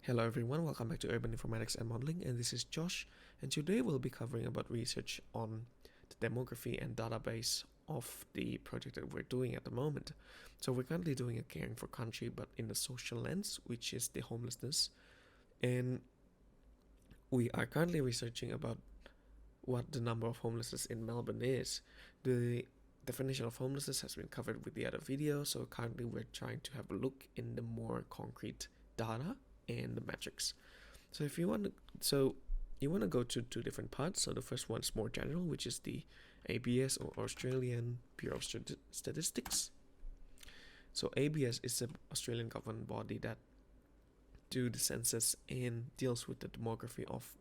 Hello everyone, welcome back to Urban Informatics and Modeling, and this is Josh, and today we'll be covering about research on the demography and database of the project that we're doing at the moment. So we're currently doing a caring for country, but in the social lens, which is the homelessness, and we are currently researching about what the number of homelessness in Melbourne is. The definition of homelessness has been covered with the other video, so currently we're trying to have a look in the more concrete data and the metrics. So if you want to go to two different parts. So the first one is more general, which is the ABS or Australian Bureau of Statistics. So ABS is an Australian government body that do the census and deals with the demography of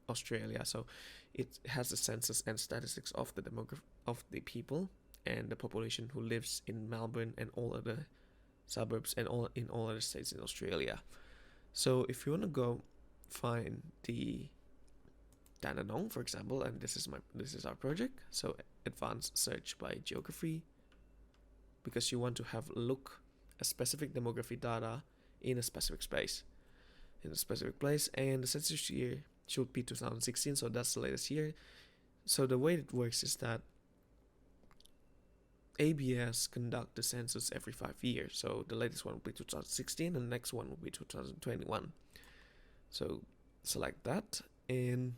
Australia. So it has the census and statistics of the demography of the people and the population who lives in Melbourne and all other suburbs and all other states in Australia. So if you want to go find the Dandenong, for example, and this is our project. So advanced search by geography, because you want to have a look at specific demography data in a specific space, in a specific place, and the census year should be 2016. So that's the latest year. So the way it works is that ABS conduct the census every 5 years. So the latest one will be 2016 and the next one will be 2021. So select that, and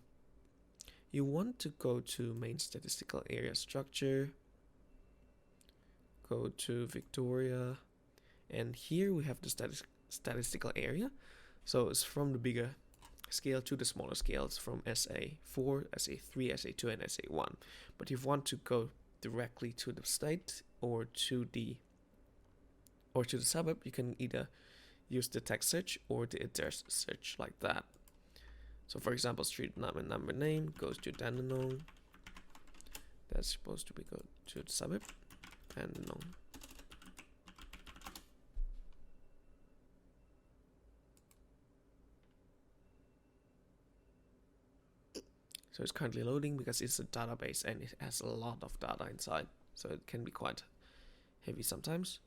you want to go to main statistical area structure, go to Victoria, and here we have the statistical area. So it's from the bigger scale to the smaller scales, from SA4, SA3, SA2 and SA1. But if you want to go directly to the state or to the suburb, you can either use the text search or the address search like that. So for example, street number name goes to Dandenong. That's supposed to be go to the suburb Dandenong. So it's currently loading because it's a database and it has a lot of data inside. So it can be quite heavy sometimes.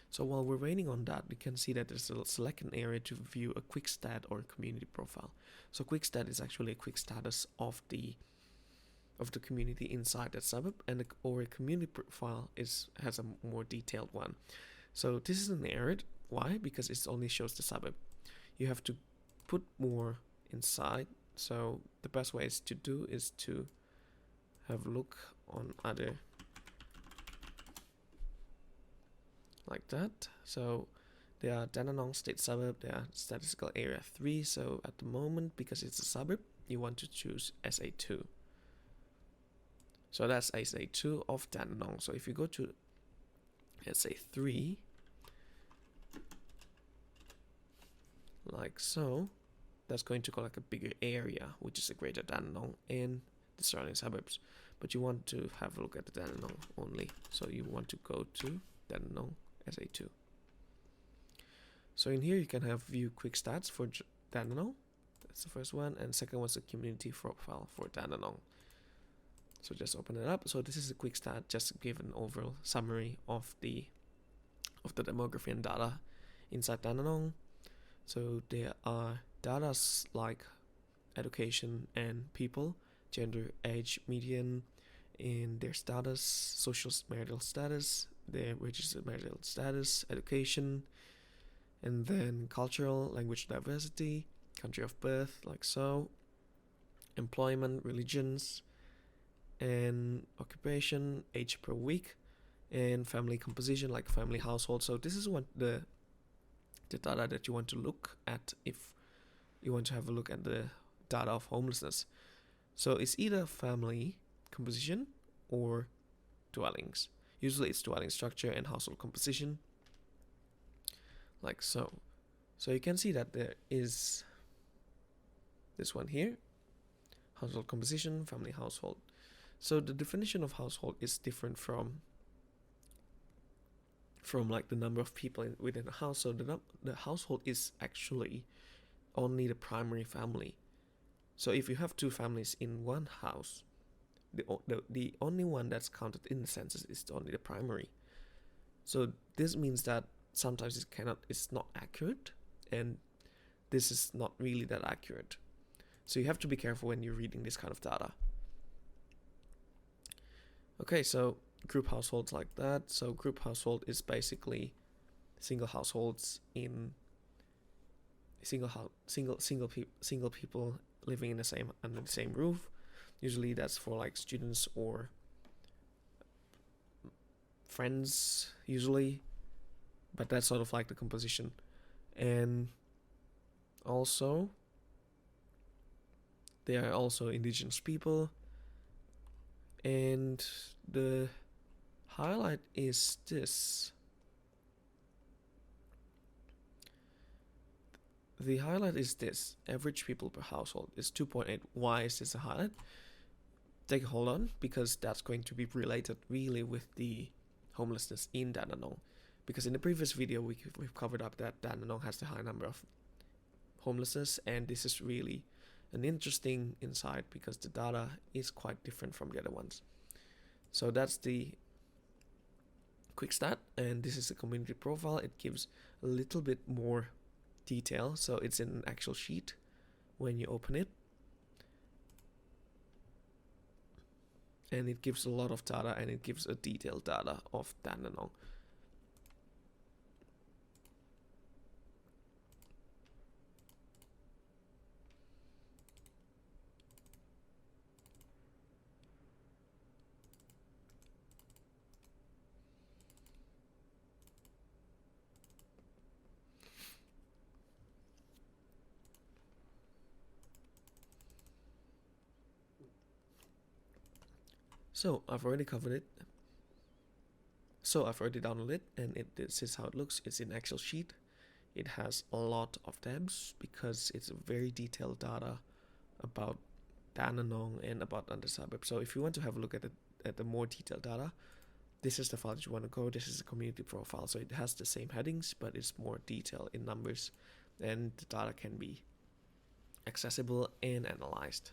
So while we're waiting on that, we can see that there's a select an area to view a quick stat or a community profile. So quick stat is actually a quick status of the community inside that suburb, and or a community profile has a more detailed one. So this is an error. Why? Because it only shows the suburb. You have to put more inside. So the best way to do is to have a look on other like that. So they are Dandenong State Suburb, they are Statistical Area 3. So at the moment, because it's a suburb, you want to choose SA2. So that's SA2 of Dandenong. So if you go to SA3, like so, that's going to collect a bigger area, which is a greater Dandenong and the surrounding suburbs. But you want to have a look at the Dandenong only. So you want to go to Dandenong SA2. So in here you can have view quick stats for Dandenong. That's the first one, and second one's a community profile for Dandenong. So just open it up. So this is a quick stat, just to give an overall summary of the demography and data inside Dandenong. So there are data like education and people, gender, age, median, in their status, social marital status, their registered marital status, education, and then cultural, language diversity, country of birth, like so, employment, religions, and occupation, age per week, and family composition, like family household. So this is what the data that you want to look at if you want to have a look at the data of homelessness. So it's either family composition or dwellings. Usually it's dwelling structure and household composition, like so. So you can see that there is this one here, household composition, family household. So the definition of household is different from like the number of people within a house. So the household is actually only the primary family. So if you have two families in one house, the only one that's counted in the census is only the primary. So this means that sometimes it's not accurate, and this is not really that accurate. So you have to be careful when you're reading this kind of data. Okay, so group households like that. So group household is basically single households in single people living in the same under the same roof. Usually that's for like students or friends usually, but that's sort of like the composition. And also they are also indigenous people, and the highlight is this. The highlight is this: average people per household is 2.8. Why is this a highlight? Take a hold on, because that's going to be related really with the homelessness in Dandenong. Because in the previous video we've covered up that Dandenong has the high number of homelessness, and this is really an interesting insight because the data is quite different from the other ones. So that's the quick stat, and this is the community profile. It gives a little bit more detail, so it's in an actual sheet when you open it, and it gives a lot of data, and it gives a detailed data of Dandenong. So I've already covered it. So I've already downloaded it, and this is how it looks. It's in Excel sheet. It has a lot of tabs because it's very detailed data about Dandenong and about other suburbs. So if you want to have a look at the more detailed data, this is the file that you want to go. This is the community profile. So it has the same headings, but it's more detailed in numbers, and the data can be accessible and analyzed.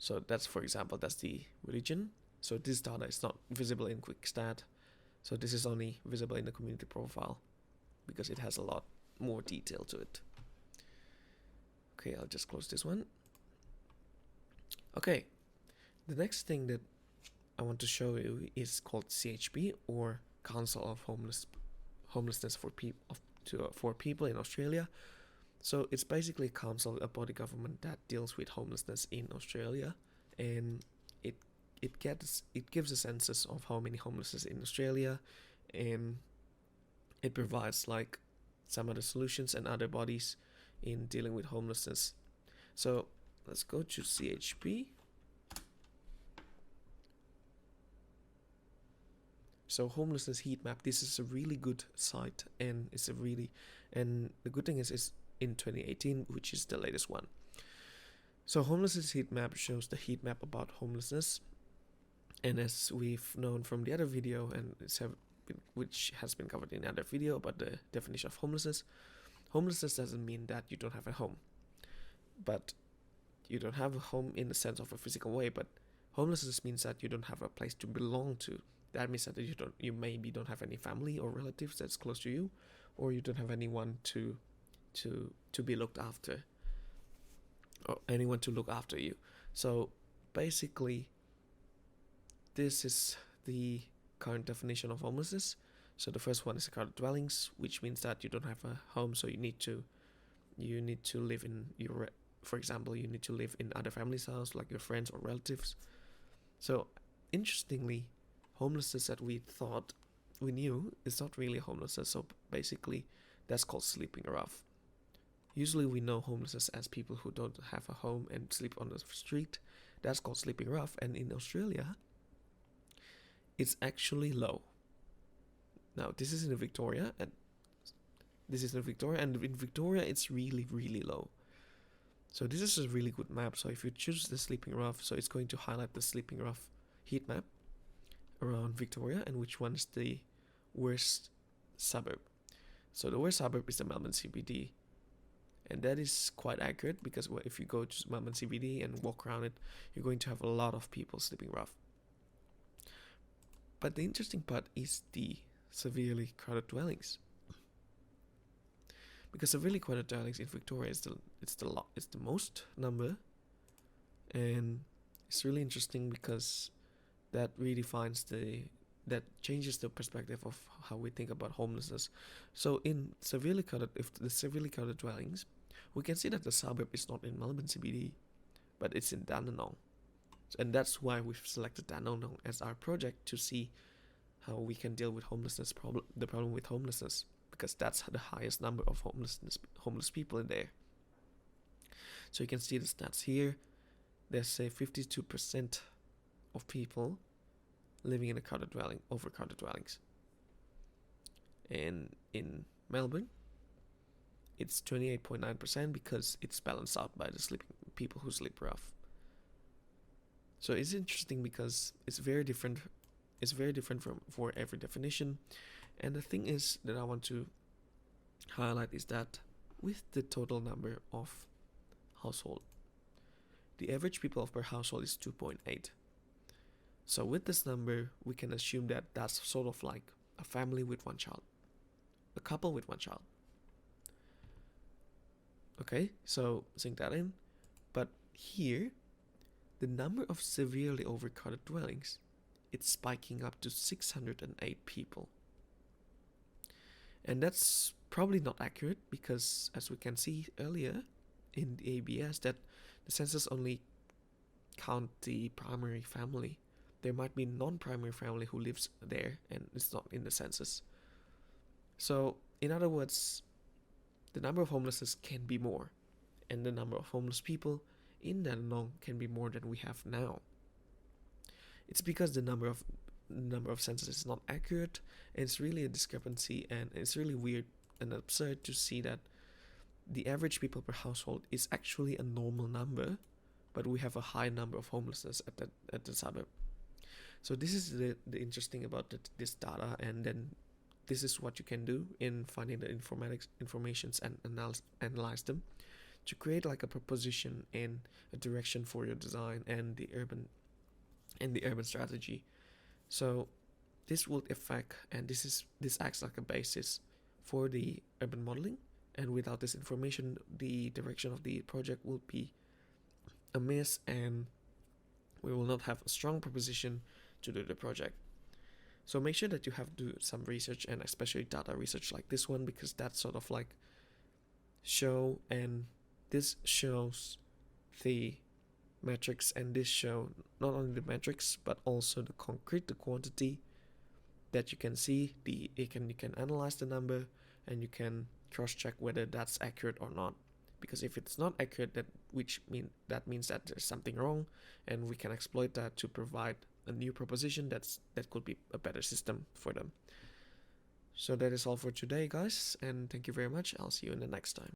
So that's, for example, that's the religion. So this data is not visible in QuickStat. So this is only visible in the community profile because it has a lot more detail to it. Okay, I'll just close this one. Okay, the next thing that I want to show you is called CHP, or Council of Homelessness for People in Australia. So it's basically a council, a body government that deals with homelessness in Australia, and it gives a census of how many homeless in Australia, and it provides like some other solutions and other bodies in dealing with homelessness. So let's go to CHP. So homelessness heat map. This is a really good site, and and the good thing is it's in 2018, which is the latest one. So homelessness heat map shows the heat map about homelessness, and as we've known from the other video, and which has been covered in another video about the definition of homelessness doesn't mean that you don't have a home, but you don't have a home in the sense of a physical way. But homelessness means that you don't have a place to belong to. That means that you maybe don't have any family or relatives that's close to you, or you don't have anyone to be looked after, or anyone to look after you. So basically, this is the current definition of homelessness. So the first one is crowded dwellings, which means that you don't have a home, so you need to live in for example, you need to live in other families' house, like your friends or relatives. So interestingly, homelessness that we thought we knew is not really homelessness. So basically, that's called sleeping rough. Usually we know homelessness as people who don't have a home and sleep on the street. That's called sleeping rough. And in Australia, it's actually low. Now, this is in Victoria, and in Victoria it's really, really low. So this is a really good map. So if you choose the sleeping rough, so it's going to highlight the sleeping rough heat map around Victoria and which one is the worst suburb. So the worst suburb is the Melbourne CBD, and that is quite accurate because if you go to Melbourne CBD and walk around it, you're going to have a lot of people sleeping rough. But the interesting part is the severely crowded dwellings. because severely crowded dwellings in Victoria is the most number, and it's really interesting because that redefines that changes the perspective of how we think about homelessness. So in severely crowded dwellings, we can see that the suburb is not in Melbourne CBD, but it's in Dandenong, and that's why we've selected Dandenong as our project to see how we can deal with the problem with homelessness, because that's the highest number of homeless people in there. So you can see the stats here. There's say 52% of people living in overcrowded dwellings. And in Melbourne, it's 28.9% because it's balanced out by the people who sleep rough. So it's interesting because it's very different. It's very different for every definition. And the thing is that I want to highlight is that with the total number of household, the average people per household is 2.8. So with this number, we can assume that that's sort of like a family with one child, a couple with one child. Okay, so sink that in. But here, the number of severely overcrowded dwellings, it's spiking up to 608 people. And that's probably not accurate because, as we can see earlier in the ABS, that the census only count the primary family. There might be non-primary family who lives there and it's not in the census. So, in other words, the number of homelessness can be more, and the number of homeless people in Dandenong can be more than we have now. It's because the number of census is not accurate, and it's really a discrepancy, and it's really weird and absurd to see that the average people per household is actually a normal number, but we have a high number of homelessness at the suburb. So this is the interesting about this data, and then this is what you can do in finding the informations and analyze them to create like a proposition and a direction for your design and the urban strategy. So this will affect, and this acts like a basis for the urban modeling, and without this information, the direction of the project will be a mess, and we will not have a strong proposition to do the project. So make sure that you have to do some research, and especially data research like this one, because that's sort of like this shows the metrics, and this show not only the metrics but also the quantity that you can see. You can analyze the number, and you can cross-check whether that's accurate or not. Because if it's not accurate, that means that there's something wrong, and we can exploit that to provide a new proposition that could be a better system for them. So that is all for today, guys, and thank you very much. I'll see you in the next time.